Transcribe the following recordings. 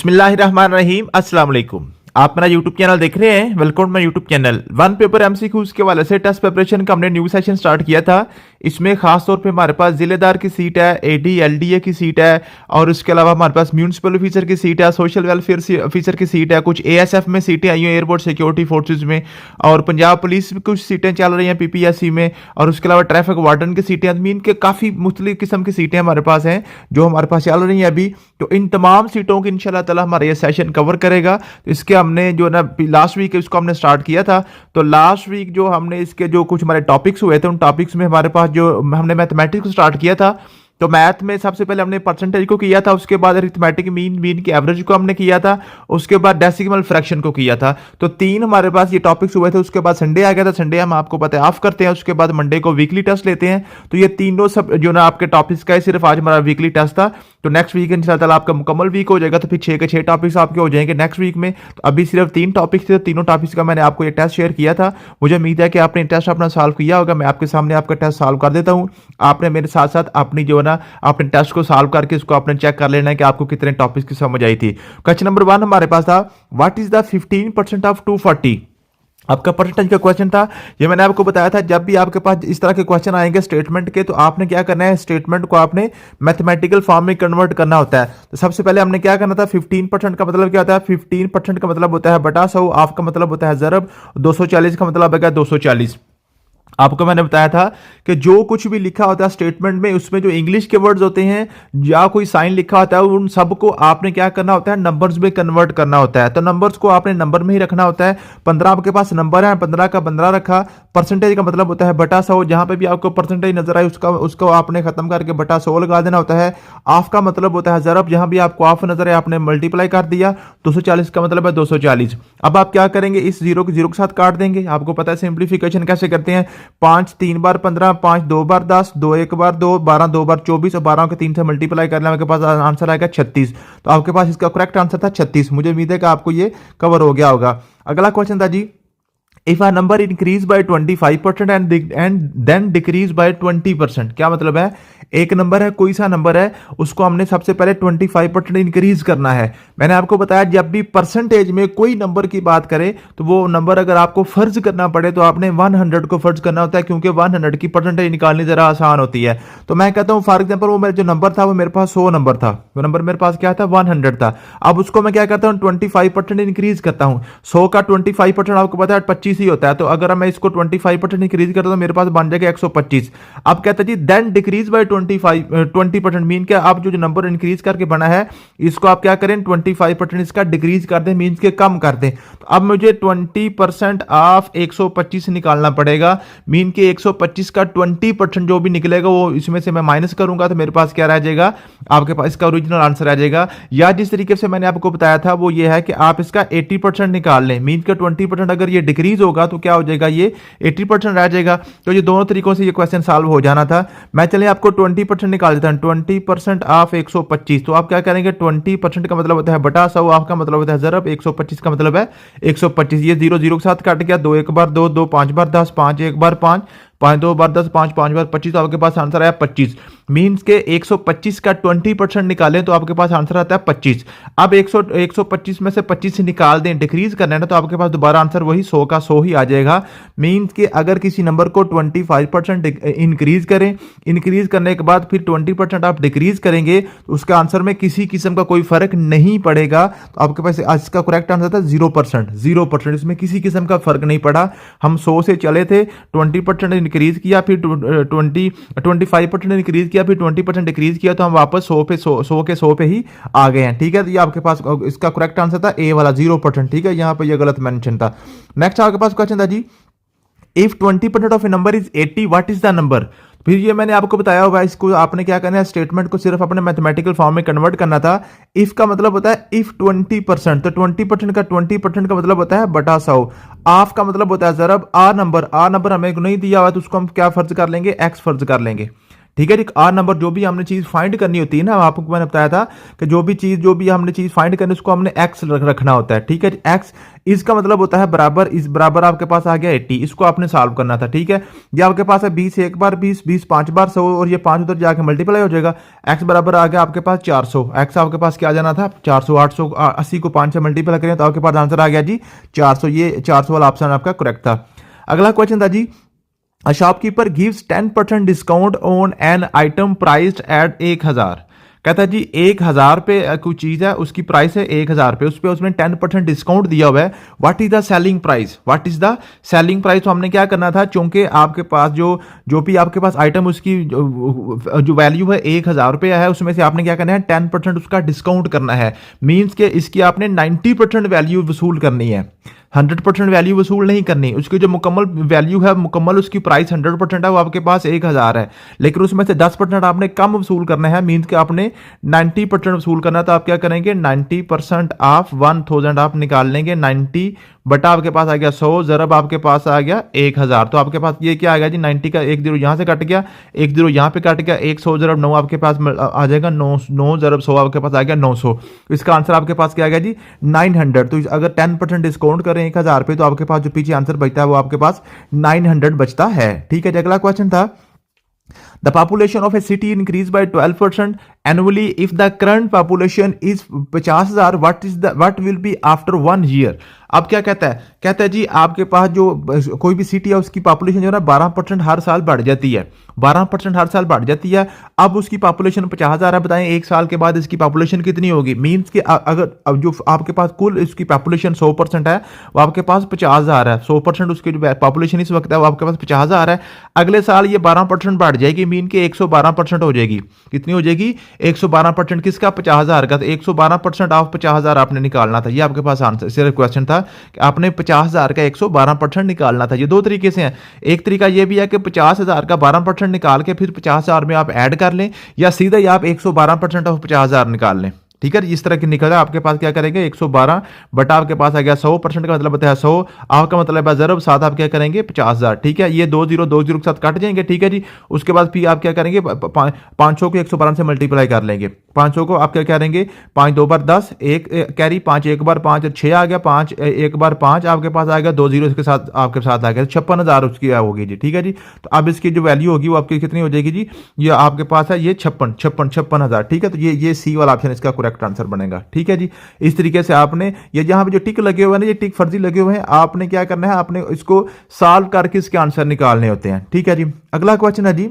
बिस्मिल्लाहिर्रहमानिर्रहीम अस्सलाम वालेकुम। आप मेरा यूट्यूब चैनल देख रहे हैं। Welcome to my YouTube channel. One paper MCQs के वाले से टेस्ट प्रिपरेशन का हमने न्यू सेशन स्टार्ट किया था। इसमें खास तौर पे हमारे पास जिलेदार की सीट है, एडी एलडीए की सीट है और उसके अलावा हमारे पास म्यूनिसिपल ऑफिसर की सीट है, सोशल वेलफेयर ऑफिसर की सीट है, कुछ एएसएफ में सीटें आई हैं, एयरपोर्ट सिक्योरिटी फोर्सेज में, और पंजाब पुलिस में कुछ सीटें चल रही हैं पीपीएससी में, और उसके अलावा ट्रैफिक वार्डन की सीटें, मीन के काफ़ी मुख्तलिफ किस्म की सीटें हमारे पास हैं जो हमारे पास चल रही हैं अभी। तो इन तमाम सीटों की इंशाल्लाह ताला हमारा ये सेशन कवर करेगा। तो इसके हमने जो ना लास्ट वीक इसको हमने स्टार्ट किया था। तो लास्ट वीक जो हमने इसके जो कुछ हमारे टॉपिक्स हुए थे, उन टॉपिक्स में हमारे पास जो हमने मैथमेटिक्स को स्टार्ट किया था। तो मैथ में सबसे पहले हमने परसेंटेज को किया था, उसके बाद अरिथमेटिक मीन की एवरेज को हमने किया था, उसके बाद डेसिमल फ्रैक्शन को किया था। तो तीन हमारे पास ये टॉपिक्स हुए थे। उसके बाद संडे आ गया था, संडे हम आपको पता है ऑफ करते हैं। उसके बाद मंडे को वीकली टेस्ट लेते हैं। तो ये तीनों सब जो ना आपके टॉपिक्स का है, सिर्फ आज हमारा वीकली टेस्ट था। तो नेक्स्ट वीक इंशाल्लाह आपका मुकम्मल वीक हो जाएगा। तो फिर 6 के 6 टॉपिक्स आपके हो जाएंगे नेक्स्ट वीक में। तो अभी सिर्फ 3 टॉपिक्स थे, तीनों टॉपिक्स का मैंने आपको ये टेस्ट शेयर किया था। मुझे उम्मीद है कि आपने टेस्ट अपना सॉल्व किया होगा। मैं आपके सामने आपका टेस्ट सॉल्व कर देता हूँ। आपने मेरे साथ साथ अपनी जो है ना अपने टेस्ट को सॉल्व करके इसको आपने चेक कर लेना है कि आपको कितने टॉपिक्स की समझ आई थी। क्वेश्चन नंबर 1 हमारे पास था, व्हाट इज द 15% ऑफ 240। आपका परसेंटेज का क्वेश्चन था। ये मैंने आपको बताया था, जब भी आपके पास इस तरह के क्वेश्चन आएंगे स्टेटमेंट के, तो आपने क्या करना है, स्टेटमेंट को आपने मैथमेटिकल फॉर्म में कन्वर्ट करना होता है। तो सबसे पहले हमने क्या करना था, 15% का मतलब क्या होता है, 15% का मतलब होता है बटा 100, ऑफ का मतलब होता है ज़रब, 240 का मतलब है 240। आपको मैंने बताया था कि जो कुछ भी लिखा होता है स्टेटमेंट में, उसमें जो इंग्लिश के वर्ड्स होते हैं या कोई साइन लिखा होता है, उन सबको आपने क्या करना होता है, नंबर्स में कन्वर्ट करना होता है। तो नंबर्स को आपने नंबर में ही रखना होता है। 15 आपके पास नंबर है, 15 का 15 रखा। परसेंटेज का मतलब होता है बटा 100, जहां पे भी आपको परसेंटेज नजर आए उसको आपने खत्म करके बटा 100 लगा देना होता है। ऑफ का मतलब होता है ज़रब, जहां भी आपको ऑफ नजर आए आपने मल्टीप्लाई कर दिया। 240 का मतलब है 240। अब आप क्या करेंगे, इस जीरो के साथ काट देंगे। आपको पता है सिंप्लीफिकेशन कैसे करते हैं, 5 3 बार 15, 5 2 बार 10, 2 1 बार 2, 12 2 बार 24, और 12 के 3 से मल्टीप्लाई करना, आपके पास आंसर आएगा 36। तो आपके पास इसका करेक्ट आंसर था 36। मुझे उम्मीद है कि आपको ये कवर हो गया होगा। अगला क्वेश्चन था जी, if a number increase by 25% and then decrease by 20%। क्या मतलब है, एक नंबर है, कोई सा नंबर है, उसको हमने सबसे पहले 25% इंक्रीज करना है। मैंने आपको बताया जब भी परसेंटेज में कोई नंबर की बात करें तो वो नंबर अगर आपको फर्ज करना पड़े तो आपने 100 को फर्ज करना होता है, क्योंकि 100 की परसेंटेज निकालनी जरा आसान होती है। तो मैं कहता हूं फॉर एग्जांपल वो मेरा जो नंबर था वो मेरे पास 100 नंबर था, वो नंबर मेरे पास क्या था, 100 था। अब उसको मैं क्या करता हूं, 25% इंक्रीज करता हूं। 100 का 25% आपको पता है 25 ही होता है। तो अगर मैं इसको 25% इंक्रीज करता हूं तो मेरे पास बन जाएगा 125। अब कहता है जी देन डिक्रीज बाय 20%, मीन क्या, आप जो नंबर इंक्रीज करके बना है इसको आप क्या करें, 25% इसका डिक्रीज कर दें, मीन के कम कर दें। तो अब मुझे 20% ऑफ 125 निकालना पड़ेगा, मीन के 125 का 20% जो भी निकलेगा वो इसमें से मैं माइनस करूंगा, तो मेरे पास क्या रह जाएगा, आपके पास इसका ओरिजिनल आंसर आ जाएगा। या जिस तरीके से मैंने आपको बताया था वो ये है कि आप इसका 80% निकाल लें, मीन का 20% अगर ये डिक्रीज होगा तो क्या हो जाएगा, ये 80% रह जाएगा। तो ये दोनों तरीकों से ये क्वेश्चन सॉल्व हो जाना था। मैं चलिए आपको 20% निकाल देता हूं, 20% ऑफ 125। तो आप क्या करेंगे, 20% का मतलब होता है बटा 100, ऑफ का मतलब होता है ज़रब, 125 का मतलब है 125। ये 0 0 के साथ काट गया, 2 1 बार 2, 2 5 बार 10, 5 1 बार 5, 5 2 बार 10, 5 5 बार 25। तो आपके पास आंसर आया 25। मीन्स के 125 का 20% निकालें तो आपके पास आंसर आता है 25। अब 125 में से 25 से निकाल दें, डिक्रीज करना है ना, तो आपके पास दोबारा आंसर वही 100 का 100 ही आ जाएगा। मीन्स के अगर किसी नंबर को 25% इंक्रीज करें, इंक्रीज करने के बाद फिर 20% आप डिक्रीज करेंगे तो उसका आंसर में किसी किस्म का कोई फर्क नहीं पड़ेगा। तो आपके पास इसका करेक्ट आंसर था 0%। 0%, इसमें किसी किस्म का फर्क नहीं पड़ा। हम 100 से चले थे, 20% इंक्रीज किया, फिर 25% इंक्रीज किया, फिर 20% डिक्रीज किया, तो हम वापस 100 के 100 पे ही आ गए हैं। ठीक है, तो ये आपके पास इसका करेक्ट आंसर था ए वाला 0%। ठीक है, यहां पे ये गलत मेंशन था। नेक्स्ट आपके पास क्वेश्चन था जी, if 20% of a number is 80, what is the number. फिर ये मैंने आपको बताया होगा, इसको आपने क्या करना है, स्टेटमेंट को सिर्फ अपने मैथमेटिकल फॉर्म में कन्वर्ट करना था। इफ का मतलब होता है इफ 20%, तो 20% का 20% का मतलब होता है बटा 100। ऑफ का मतलब होता है ज़रब, आ नंबर हमें नहीं दिया हुआ तो उसको हम क्या फर्ज कर लेंगे, एक्स फर्ज कर लेंगे। ठीक है जी। आर नंबर जो भी हमने चीज फाइंड करनी होती है ना, आपको मैंने बताया था कि जो भी हमने चीज फाइंड करनी उसको हमने एक्स रखना होता है। ठीक है जी। एक्स इसका मतलब होता है बराबर, इस बराबर आपके पास आ गया 80, इसको आपने सॉल्व करना था। ठीक है, ये आपके पास है 20 एक बार 20, 20 5 बार 100 और ये 5 उधर जाके मल्टीप्लाई हो जाएगा। एक्स बराबर आ गया आपके पास 400। एक्स आपके पास क्या आ जाना था 400। 880 को 5 से मल्टीप्लाई करें तो आपके पास आंसर आ गया जी 400। ये 400 वाला ऑप्शन आपका करेक्ट था। अगला क्वेश्चन था जी, A shopkeeper gives 10% discount on an item priced at 1000। कहता है जी 1000 पे कोई चीज है, उसकी प्राइस है 1000 पे, उस पर उसने 10% डिस्काउंट दिया हुआ है। What is the selling price? What is the selling price? तो हमने क्या करना था, चूंकि आपके पास जो भी आपके पास आइटम उसकी जो वैल्यू है 1000 रुपया है, उसमें से आपने क्या करना है 10% उसका डिस्काउंट करना है। मीन्स के इसकी आपने 90% वैल्यू वसूल करनी है, 100% वैल्यू वसूल नहीं करनी। उसकी जो मुकम्मल वैल्यू है, मुकम्मल उसकी प्राइस 100% है, वो आपके पास 1000 है, लेकिन उसमें से 10% आपने कम वसूल करना है। मीन्स कि आपने 90% वसूल करना है। तो आप क्या करेंगे 90% ऑफ 1000 आप निकाल लेंगे। 90 बटा आपके पास आ गया 100 जरब आपके पास आ गया 1000। तो आपके पास ये क्या आ गया जी 90 का 1 जीरो यहां से कट गया, 1 जीरो यहां पे कट गया, 100 जरब 9 आपके पास आ जाएगा 9 जरब 100 आपके पास आ गया 900। इसका आंसर आपके पास क्या आ गया जी 900। तो अगर 10% डिस्काउंट करें 1000 पे तो आपके पास जो पीछे आंसर बचता है वो आपके पास 900 बचता है। ठीक है, अगला क्वेश्चन था, The population of a city increased by 12% annually. If the current population is 50,000, what will be after 1 year? अब क्या कहता है जी आपके पास जो कोई भी सिटी है उसकी पॉपुलेशन जो है ना 12% हर साल बढ़ जाती है, 12% हर साल बढ़ जाती है। अब उसकी पॉपुलेशन 50,000 है, बताएं 1 साल के बाद इसकी पॉपुलेशन कितनी होगी? मींस कि अगर अब जो आपके पास कुल इसकी पॉपुलेशन 100% है वो आपके पास 50,000 है। 100% उसकी जो पॉपुलेशन इस वक्त है वो आपके पास 50,000 है। अगले साल ये 12% बढ़ जाएगी, मीन के 112% हो जाएगी। कितनी हो जाएगी 112%? किसका 50,000 का? तो 112% ऑफ 50,000 आपने निकालना था। ये आपके पास आंसर सिर्फ क्वेश्चन था कि आपने 50,000 का 112% निकालना था। ये दो तरीके से हैं। एक तरीका ये भी है कि 50,000 का 12% निकाल के फिर 50,000 में आप ऐड कर लें, या सीधा ही आप 112% ऑफ 50,000 निकाल लें। ठीक है, इस तरह की निकल आपके पास क्या करेंगे 112 बटा आपके पास आ गया 100% का मतलब होता है 100, आपका मतलब है जरब साथ आप क्या करेंगे 50,000। ठीक है, ये 2 जीरो के साथ कट जाएंगे। ठीक है जी, उसके बाद फिर आप क्या करेंगे 500 को 112 से मल्टीप्लाई कर लेंगे। 500 को आप क्या करेंगे 5 2 बार 10, एक कैरी 5 1 बार 5 6 आ गया, 5 1 बार 5 आपके पास आ गया, 2 जीरो इसके साथ आपके साथ आ गया 56,000 उसकी होगी जी। ठीक है जी, तो अब इसकी जो वैल्यू होगी वो आपकी कितनी हो जाएगी जी, ये आपके पास है ये 56,000। ठीक है, तो ये सी वाला ऑप्शन इसका करेक्ट आंसर बनेगा। ठीक है जी, इस तरीके से आपने ये जहां पे जो टिक लगे हुए हैं ना, ये टिक फर्जी लगे हुए हैं, आपने क्या करना है आपने इसको सॉल्व करके इसके आंसर निकालने होते हैं। ठीक है जी, अगला क्वेश्चन है जी,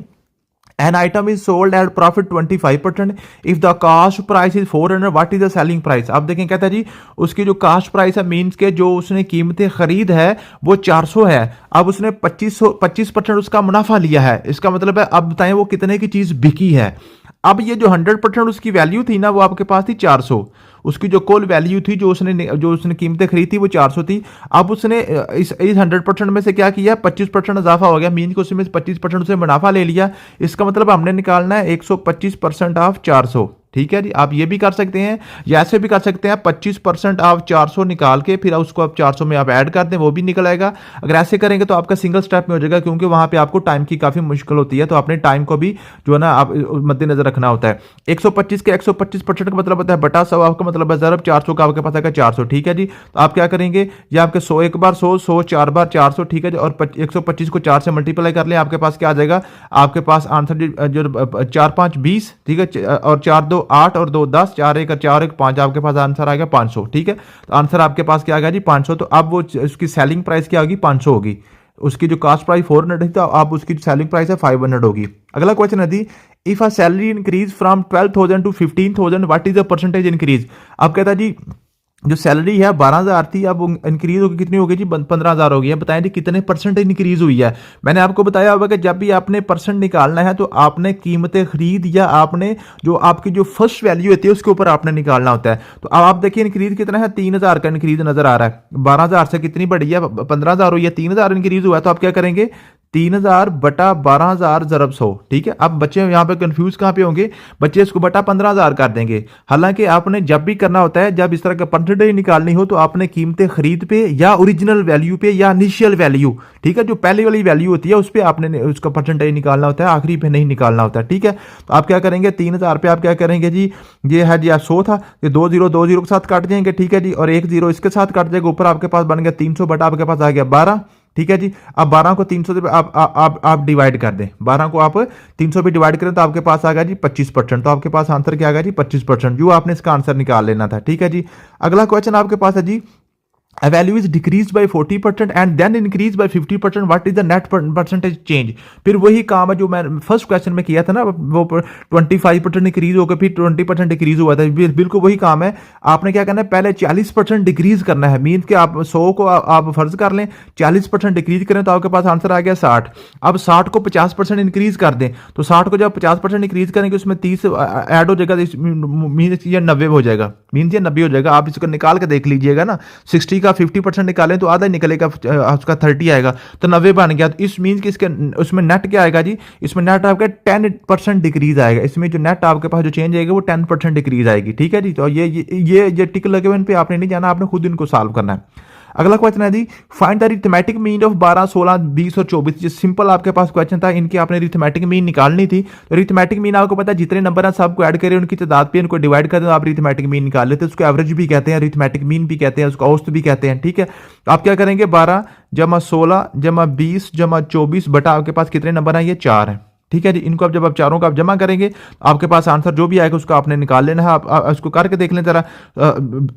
An item is sold at profit 25%. If the cost price is 400, what is the selling price? आप देखें कहता है जी उसकी जो कास्ट प्राइस है, मीन्स के जो उसने कीमतें खरीद है वो 400 है। अब उसने 25% उसका मुनाफा लिया है। इसका मतलब है अब बताएं वो कितने की चीज बिकी है। अब ये जो 100% उसकी वैल्यू थी ना वो आपके पास थी 400। उसकी जो कुल वैल्यू थी जो उसने कीमतें खरीदी थी वो 400 थी। अब उसने इस 100% में से क्या किया 25% इजाफा हो गया, मीन को उसमें 25% उसे मुनाफा ले लिया। इसका मतलब हमने निकालना है 125% ऑफ 400। ठीक है जी, आप ये भी कर सकते हैं या ऐसे भी कर सकते हैं 25% आप 400 निकाल के फिर उसको आप 400 में आप ऐड कर दें, वो भी निकल आएगा। अगर ऐसे करेंगे तो आपका सिंगल स्टेप में हो जाएगा, क्योंकि वहां पे आपको टाइम की काफी मुश्किल होती है, तो अपने टाइम को भी जो है ना आप मद्देनजर रखना होता है। 125 के 125% का मतलब होता है बटा 100, आपका मतलब है जरब 400 का आपके पास आएगा 400। ठीक है जी, तो आप क्या करेंगे ये आपके 100 एक बार 100 100 4 बार 400। ठीक है जी, और 125 को 4 से मल्टीप्लाई कर लें, आपके पास क्या आ जाएगा आपके पास आंसर जो 4 5 20। ठीक है, और 4 2 8 और 2 10, 4 1 4 1 5, आपके पास आंसर आ गया 500। ठीक है, तो आंसर आपके पास क्या आ गया जी 500। तो अब वो उसकी सेलिंग प्राइस क्या होगी 500 होगी। उसकी जो कास्ट प्राइस 400 थी तो अब उसकी सेलिंग प्राइस है 500 होगी। अगला क्वेश्चन है दी, if a salary increase from 12,000 to 15,000 what is the percentage increase? अब कहता है जी जो सैलरी है 12,000 थी, अब इंक्रीज होगी कितनी होगी जी 15,000 हो गई है। बताएं जी कितने परसेंट इंक्रीज हुई है। मैंने आपको बताया होगा कि जब भी आपने परसेंट निकालना है तो आपने कीमतें खरीद या आपने जो आपकी जो फर्स्ट वैल्यू होती है उसके ऊपर आपने निकालना होता है। तो अब आप देखिए इंक्रीज कितना है 3,000 का इंक्रीज नजर आ रहा है। 12,000 से कितनी बढ़ी है 15,000 हुई है, 3,000 इंक्रीज हुआ है। तो आप क्या करेंगे 3000 बटा 12000 ज़रब 100। ठीक है, अब बच्चे यहाँ पे कंफ्यूज कहाँ पे होंगे, बच्चे इसको बटा 15000 कर देंगे। हालांकि आपने जब भी करना होता है, जब इस तरह का परसेंटेज निकालनी हो तो आपने कीमतें खरीद पे या ओरिजिनल वैल्यू पे या इनिशियल वैल्यू, ठीक है, जो पहले वाली वैल्यू होती है उस पर आपने उसका परसेंटेज निकालना होता है, आखिरी पे नहीं निकालना होता है। ठीक है, तो आप क्या करेंगे, 3000 पे आप क्या करेंगे जी, ये है जी 100 था, ये 2 जीरो 2 जीरो के साथ काट जाएंगे। ठीक है जी, और 1 जीरो इसके साथ काट जाएगा, ऊपर आपके पास बन गया 300 बटा आपके पास आ गया 12। ठीक है जी, अब 12 को 300 से आप डिवाइड कर दें, 12 को आप 300 पे डिवाइड करें तो आपके पास आ गया जी 25%। तो आपके पास आंसर क्या आ गया जी 25%, जो आपने इसका आंसर निकाल लेना था। ठीक है जी, अगला क्वेश्चन आपके पास है जी, a value is decreased by 40% and then increased by 50%, what is the net percentage change। फिर वही काम है जो मैं फर्स्ट क्वेश्चन में किया था ना, वो 25% इंक्रीज होकर फिर 20% डिक्रीज हुआ था, बिल्कुल वही काम है। आपने क्या करना है, पहले 40% डिक्रीज करना है, मीन कि आप 100 को आप फर्ज कर लें 40% डिक्रीज करें तो आपके पास आंसर आ गया 60। अब 60 को 50% इंक्रीज कर दें, तो 60 को जब 50% इंक्रीज करेंगे उसमें 30 ऐड हो जाएगा, मीन ये 90 हो जाएगा, मीन ये 90 हो जाएगा। आप इसको निकाल के देख लीजिएगा ना, 60 का 50% निकालें तो आधा निकलेगा, उसका 30 आएगा, तो 90 बन गया। तो इस मीन कि इसके उसमें नेट क्या आएगा जी, इसमें नेट आपका 10% डिक्रीज आएगा, इसमें जो नेट आपके पास जो चेंज आएगा वो 10% डिक्रीज आएगी। ठीक है जी, तो ये टिक लगे हुए इन पे आपने नहीं जाना, आपने खुद इनको सॉल्व करना है। अगला क्वेश्चन है जी, find the arithmetic mean of 12, 16, 20 और 24। जो सिंपल आपके पास क्वेश्चन था, इनकी आपने अरिथमेटिक मीन निकालनी थी। तो अरिथमेटिक मीन आपको पता है जितने नंबर हैं सबको ऐड करें, उनकी तादाद पे इनको डिवाइड कर दें, आप अरिथमेटिक मीन निकाल लेते हैं। उसको एवरेज भी कहते हैं, अरिथमेटिक मीन भी कहते हैं, उसको औसत भी कहते हैं। ठीक है, तो आप क्या करेंगे, 12 जमा 16 जमा 20 जमा 24 बटा आपके पास कितने नंबर हैं, ये 4 है। ठीक है जी, इनको अब जब आप चारों का आप जमा करेंगे आपके पास आंसर जो भी आएगा उसको आपने निकाल लेना है। आप उसको करके देख लें जरा,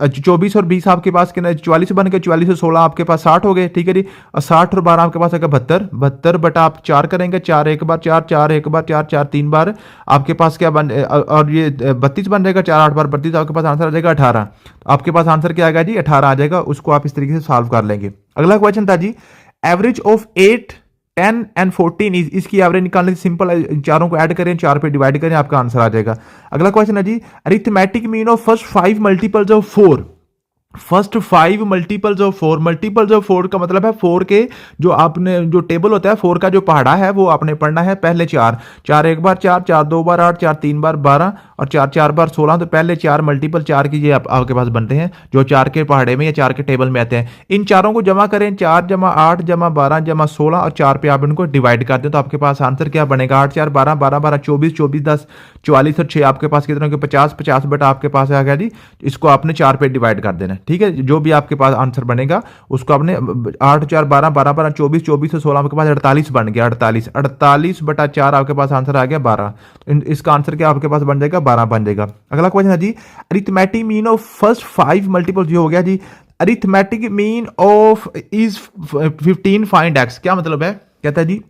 24 और 20 आपके पास कितना, 44 बन गए, 44 से 16 आपके पास 60 हो गए। ठीक है जी, और 60 और 12 आपके पास आएगा 72, 72 बटा आप 4 करेंगे, 4 एक बार 4, 4 एक बार 4, 4 3 बार आपके पास क्या बन, और ये 32 बन जाएगा, 4 8 बार 32, आपके पास आंसर आ जाएगा 18। आपके पास आंसर क्या आएगा जी 18 आ जाएगा, उसको आप इस तरीके से सॉल्व कर लेंगे। अगला क्वेश्चन था जी, एवरेज ऑफ 8, 10 एंड 14 इसकी एवरेज निकालने सिंपल, चारों को ऐड करें, 4 पे डिवाइड करें, आपका आंसर आ जाएगा। अगला क्वेश्चन है जी, arithmetic mean of first 5 multiples of 4। First 5 multiples of 4, multiples of 4 का मतलब है 4 के जो आपने जो टेबल होता है 4 का जो पहाड़ा है वो आपने पढ़ना है। पहले 4, 4 एक बार 4, 4 दो बार 8, 4 तीन बार 12 और 4 4 बार 16। तो पहले 4 मल्टीपल 4 की ये आपके पास बनते हैं जो 4 के पहाड़े में या 4 के टेबल में आते हैं। इन चारों को जमा करें, 4 जमा 8 जमा 12 जमा 16 और 4 पे आप इनको डिवाइड कर दें तो आपके पास आंसर क्या बनेगा, 8 4 12, 12 12 24, 24 10 44 और 6 आपके पास कितने, 50 50 बटा आपके पास आ गया जी। इसको आपने 4 पे डिवाइड कर देना। ठीक है, जो भी आपके पास आंसर बनेगा उसको आपने 8 4 12 12 12 24, 24 से 16 आपके पास 48 बन गया, 48 48 बटा 4 आपके पास आंसर आ गया 12। इसका आंसर क्या आपके पास बन जाएगा, 12 बन जाएगा। अगला क्वेश्चन है जी, arithmetic mean of first 5 multiple, ये हो गया जी। Arithmetic mean of is 15 find X, क्या मतलब है, कहता है जी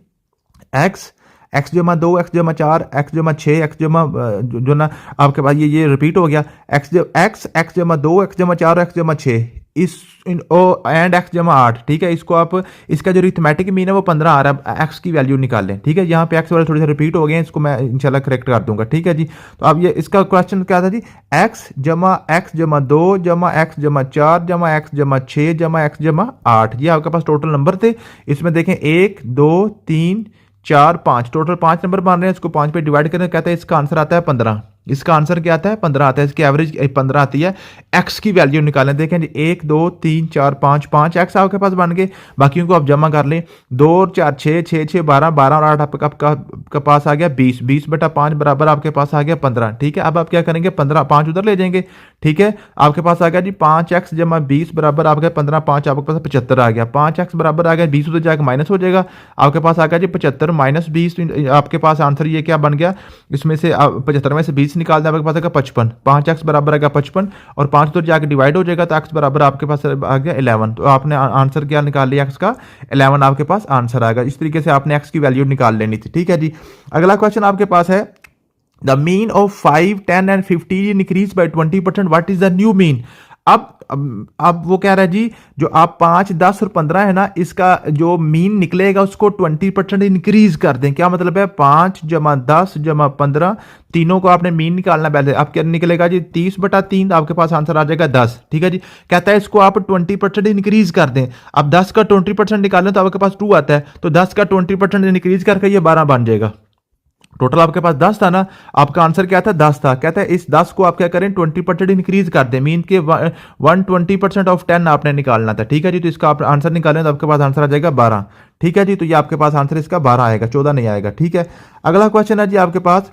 एक्स, एक्स जमा 2, एक्स जमा 4, एक्स जमा 6, एक्स जमा जो ना आपके पास ये रिपीट हो गया, एक्स जमा 2, एक्स जमा 4, एक्स जमा 6 इस एंड एक्स जमा 8। ठीक है, इसको आप इसका जो रिथमेटिक मीन है वो 15 आ रहा है, एक्स की वैल्यू निकाल लें। ठीक है, यहाँ पे एक्स वाले थोड़े से रिपीट हो गए हैं, इसको मैं इंशाल्लाह करेक्ट कर दूंगा। ठीक है जी, तो अब ये इसका क्वेश्चन क्या था जी, एक्स जमा 2 जमा एक्स जमा 4 जमा एक्स जमा 6 जमा एक्स जमा 8, ये आपके पास टोटल नंबर थे। इसमें देखें 1 2 3 4 5, टोटल 5 नंबर बन रहे हैं, इसको 5 पे डिवाइड करें, कहते हैं इसका आंसर आता है 15। इसका आंसर क्या आता है, 15 आता है, इसकी एवरेज 15 आती है। एक्स की वैल्यू निकालें, देखें जी 1 2 3 4 5, 5 एक्स आपके पास बन गए, बाकियों को आप जमा कर लें, 2 और 4 6 6 6 12 12 और 8 आपका पास आ गया 20, 20 बटा 5 बराबर आपके पास आ गया 15। ठीक है, अब आप क्या करेंगे, 15 5 उधर ले जाएंगे। ठीक है, आपके पास आ गया जी 5x जमा 20 बराबर आपका 15, 5 आपके पास 75 आ गया, 5x बराबर आ गया 20 उधर जाकर माइनस हो जाएगा, आपके पास आ गया जी 75 माइनस 20, आपके पास आंसर ये क्या बन गया, इसमें से 75 में से 20 निकाल दें, आपके पास आएगा 55, 5x बराबर आएगा 55 और 5 उधर जाकर डिवाइड हो जाएगा तो x बराबर आपके पास आ गया 11। तो आपने आंसर क्या निकाल लिया, x का 11 आपके पास आंसर आएगा। इस तरीके से आपने x की वैल्यू निकाल लेनी थी। ठीक है जी, अगला क्वेश्चन आपके पास है, the mean of 5 10 and 15 increase by 20%, what is the new mean. अब वो कह रहा है जी, जो आप 5, 10 और 15 है ना, इसका जो मीन निकलेगा उसको 20% इंक्रीज कर दें। क्या मतलब है? 5 जमा 10 जमा 15, तीनों को आपने मीन निकालना पहले। अब क्या निकलेगा जी? 30/3, तो आपके पास आंसर आ जाएगा 10। ठीक है जी। कहता है इसको आप 20% इंक्रीज कर दें। अब 10 का 20% निकालें तो आपके पास 2 आता है, तो 10 का 20% इंक्रीज करके ये 12 बन जाएगा। टोटल आपके पास 10 था ना, आपका आंसर क्या था? 10 था। कहता है इस 10 को आप क्या करें? 20% इंक्रीज कर दें। मीन के 120% ऑफ 10 आपने निकालना था। ठीक है जी। तो इसका आप आंसर निकालें तो आपके पास आंसर आ जाएगा 12। ठीक है जी। तो ये आपके पास आंसर इसका 12 आएगा, 14 नहीं आएगा। ठीक है। अगला क्वेश्चन है जी आपके पास,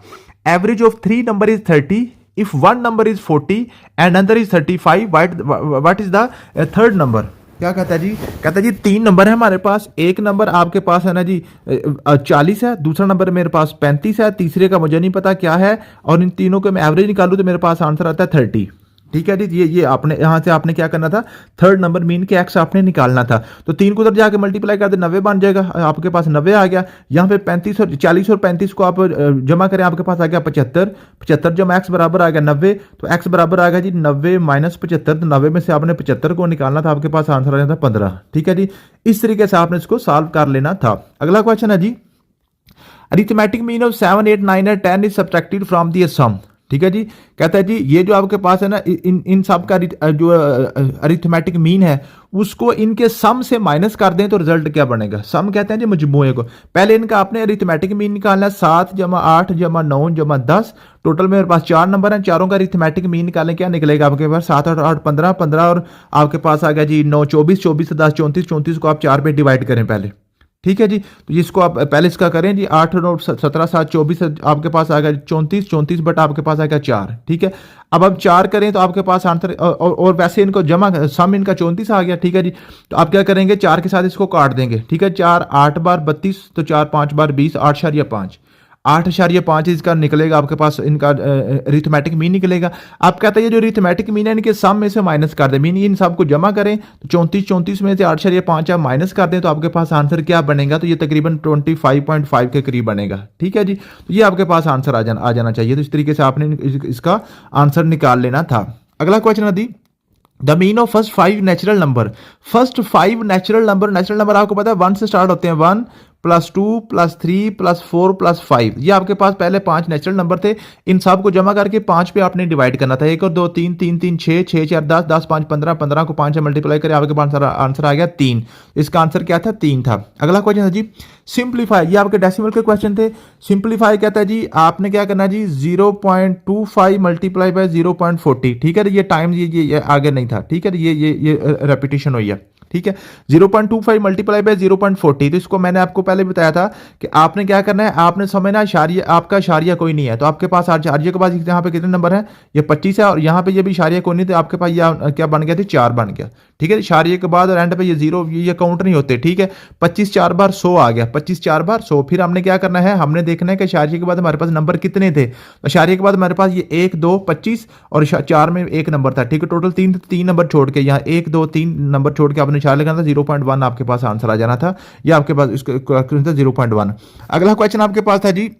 average of 3 number is 30 if 1 number is 40 and another is 35, what is the third number? क्या कहता है जी? कहता है जी 3 नंबर है हमारे पास। एक नंबर आपके पास है ना जी 40 है, दूसरा नंबर मेरे पास 35 है, तीसरे का मुझे नहीं पता क्या है, और इन तीनों के मैं एवरेज निकालूं तो मेरे पास आंसर आता है 30। ठीक है जी। ये आपने यहां से आपने क्या करना था? थर्ड नंबर मीन के एक्स आपने निकालना था। तो 3 को उधर जाके मल्टीप्लाई कर दे, 90 बन जाएगा। आपके पास 90 आ गया। यहाँ पे 35 और 40 और 35 को आप जमा करें, आपके पास आ गया 75। 75 जमा एक्स बराबर आ गया 90, तो एक्स बराबर आ गया जी 90 माइनस 75। तो 90 में से आपने 75 को निकालना था, आपके पास आंसर आ जाता 15। ठीक है जी। इस तरीके से आपने इसको सॉल्व कर लेना था। अगला क्वेश्चन है जी, arithmetic mean of 7, 8, 9 and 10 is subtracted from the sum. ठीक है जी। कहता है जी ये जो आपके पास है ना, इन सब का जो अरिथमेटिक मीन है उसको इनके सम से माइनस कर दें तो रिजल्ट क्या बनेगा? सम कहते हैं जी मजमूए को। पहले इनका आपने अरिथमेटिक मीन निकालना है। 7 जमा 8 जमा 9 जमा 10, टोटल मेरे पास 4 नंबर हैं। चारों का अरिथमेटिक मीन निकालें, क्या निकलेगा आपके पास? 7 और 8 15, 15 और आपके पास आ गया जी 9 24, 24 से 10 34, 34 को आप 4 पे डिवाइड करें पहले। ठीक है जी। तो इसको आप पहले इसका करें जी, 8 और 17 7 24, आपके पास आ गया 34, 34 बट आपके पास आ गया 4। ठीक है। अब आप 4 करें तो आपके पास आंसर, और वैसे इनको जमा सम इनका 34 आ गया। ठीक है जी। तो आप क्या करेंगे? 4 के साथ इसको काट देंगे। ठीक है। 4 8 बार 32, तो 4 5 बार 20, 8.5 8.5 इसका निकलेगा आपके पास, इनका अरिथमेटिक मीन निकलेगा। आप कहते हैं जो अरिथमेटिक मीन है इनके सम में से माइनस कर दें। मीन इन सब को जमा करें तो 34 34 में से 8.5 आप माइनस कर दें तो आपके पास आंसर क्या बनेगा? तो ये तकरीबन 25.5 के करीब बनेगा। ठीक है जी। तो ये आपके पास आंसर आ जाना चाहिए। तो इस तरीके से आपने इसका आंसर निकाल लेना था। अगला क्वेश्चन है दी, the mean of first 5 natural number. First 5 natural number आपको पता है 1 से स्टार्ट होते हैं। 1 +2 +3 +4 +5, ये आपके पास पहले 5 नेचुरल नंबर थे। इन सब को जमा करके 5 पे आपने डिवाइड करना था। 1 और 2 3 3 3 6 6 4 10 10 5 15 15 को 5 से मल्टीप्लाई करें, आपके पास आंसर आ गया 3। इसका आंसर क्या था? 3 था। अगला क्वेश्चन है जी, सिंप्लीफाई। ये आपके डेसिमल के क्वेश्चन थे। सिंप्लीफाई कहता है जी आपने क्या करना जी, 0.25 मल्टीप्लाई बाय 0.40। ठीक है। ये टाइम ये आगे नहीं था। ठीक है। ये रेपिटेशन हुई है। ठीक है। 0.25 मल्टीप्लाई बाय 0.40, तो इसको मैंने आपको पहले बताया था कि आपने क्या करना है, आपने समझना इशारिया, आपका इशारिया कोई नहीं है तो आपके पास इशारिया के बाद यहाँ पे कितने नंबर है? ये 25 है, और यहाँ पे ये भी इशारिया कोई नहीं, तो आपके पास ये क्या बन गया थी? 4 बन गया। ठीक है। इशारिया के बाद और एंड पे ये 0, ये काउंट नहीं होते। ठीक है। 25 4 बार 100 आ गया। 25 4 बार 100। फिर हमने क्या करना है, हमने देखना है कि इशारिया के बाद हमारे पास नंबर कितने थे। इशारिया के बाद हमारे पास ये 1 2 25 और 4 में 1 नंबर था। ठीक है। टोटल 3 नंबर छोड़ के, यहाँ 1 2 3 नंबर छोड़ के आपने इशारा लगाना था। 0.1 आपके पास आंसर आ जाना था। ये आपके पास इसका 0.1। अगला क्वेश्चन आपके पास था जी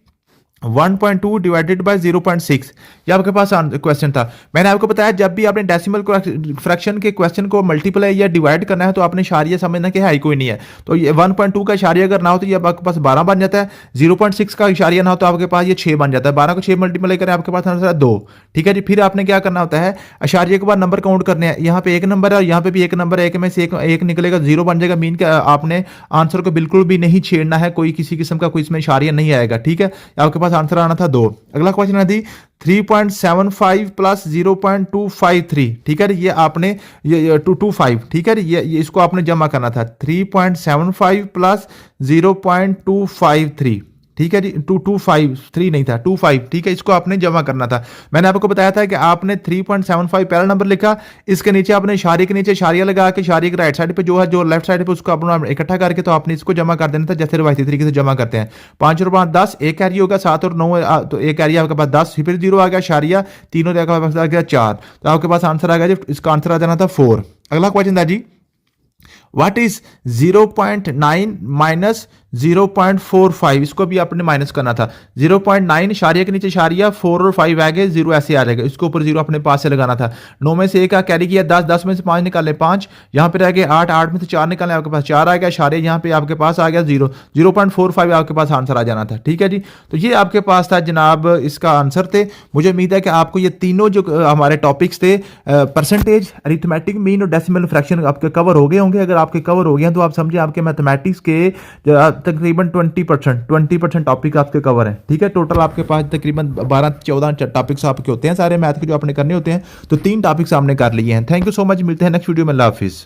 1.2 डिवाइडेड बाय 0.6, ये आपके पास क्वेश्चन था। मैंने आपको बताया जब भी आपने डेसिमल फ्रैक्शन के क्वेश्चन को मल्टीप्लाई या डिवाइड करना है तो आपने इशारिया समझना कि है ही कोई नहीं है। तो ये 1.2 का इशारिया अगर ना हो तो ये आपके पास 12 बन जाता है। 0.6 का इशारिया ना हो तो आपके पास ये 6 बन जाता है। 12 को 6 मल्टीप्लाई करें आपके पास आंसर है 2। ठीक है जी। फिर आपने क्या करना होता है, इशारिया के बाद नंबर काउंट करने हैं। यहाँ पे 1 नंबर है और यहाँ पे भी 1 नंबर है, एक में से एक निकलेगा, 0 बन जाएगा। मीन का आपने आंसर को बिल्कुल भी नहीं छेड़ना है, कोई किसी किस्म का कोई इसमें इशारिया नहीं आएगा। ठीक है। आपके पास आंसर आना था 2। अगला क्वेश्चन है दी 3.75 प्लस 0.253। ठीक है। ये आपने ये 225। ठीक है। ये इसको आपने जमा करना था। 3.75 प्लस 0.253। ठीक है जी। 253 नहीं था, 25। ठीक है। इसको आपने जमा करना था। मैंने आपको बताया था कि आपने 3.75 पहला नंबर लिखा, इसके नीचे आपने इशारे के नीचे इशारिया लगा के इशारे के राइट साइड पे जो है, जो लेफ्ट साइड पे उसको अपना इकट्ठा करके तो आपने इसको जमा कर देना था, जैसे रवायती तरीके से जमा करते हैं। 5 और 5 10, एक कैरी होगा। 7 और 9 तो एक कैरी आपके पास 10, फिर 0 आ गया इशारिया, तीनों आपके पास आ गया 4, तो आपके पास आंसर आ गया जी, इसका आंसर आ जाना था 4। अगला क्वेश्चन था जी, व्हाट इज 0.9 माइनस 0.45, इसको भी आपने माइनस करना था। 0.9 शारिया के नीचे शारिया, 4 और 5 आएंगे, 0 ऐसे आ जाएगा, इसके ऊपर 0 अपने पास से लगाना था। 9 में से 1 का कैरी किया, 10, 10 में से 5 निकाले 5, यहाँ पे रह गए 8, 8 में से 4 निकाले आपके पास 4 आ गया, शारिया यहाँ पे आपके पास आ गया 0, 0.45 आपके पास आंसर आ जाना था। ठीक है जी, तो ये आपके पास था जनाब इसका आंसर थे। मुझे उम्मीद है कि आपको ये तीनों जो हमारे टॉपिक्स थे, परसेंटेज, अरिथमेटिक मीन और डेसिमल फ्रैक्शन, आपके कवर हो गए होंगे। अगर आपके कवर हो गए हैं तो आप समझे आपके मैथमेटिक्स के तकरीबन 20% टॉपिक आपके कवर है। ठीक है, टोटल आपके पास तकरीबन 12-14 टॉपिक्स आपके होते हैं सारे मैथ के जो आपने करने होते हैं, तो 3 टॉपिक्स आपने कर लिए हैं। थैंक यू सो मच, मिलते हैं नेक्स्ट वीडियो में। अल्लाह हाफिज़।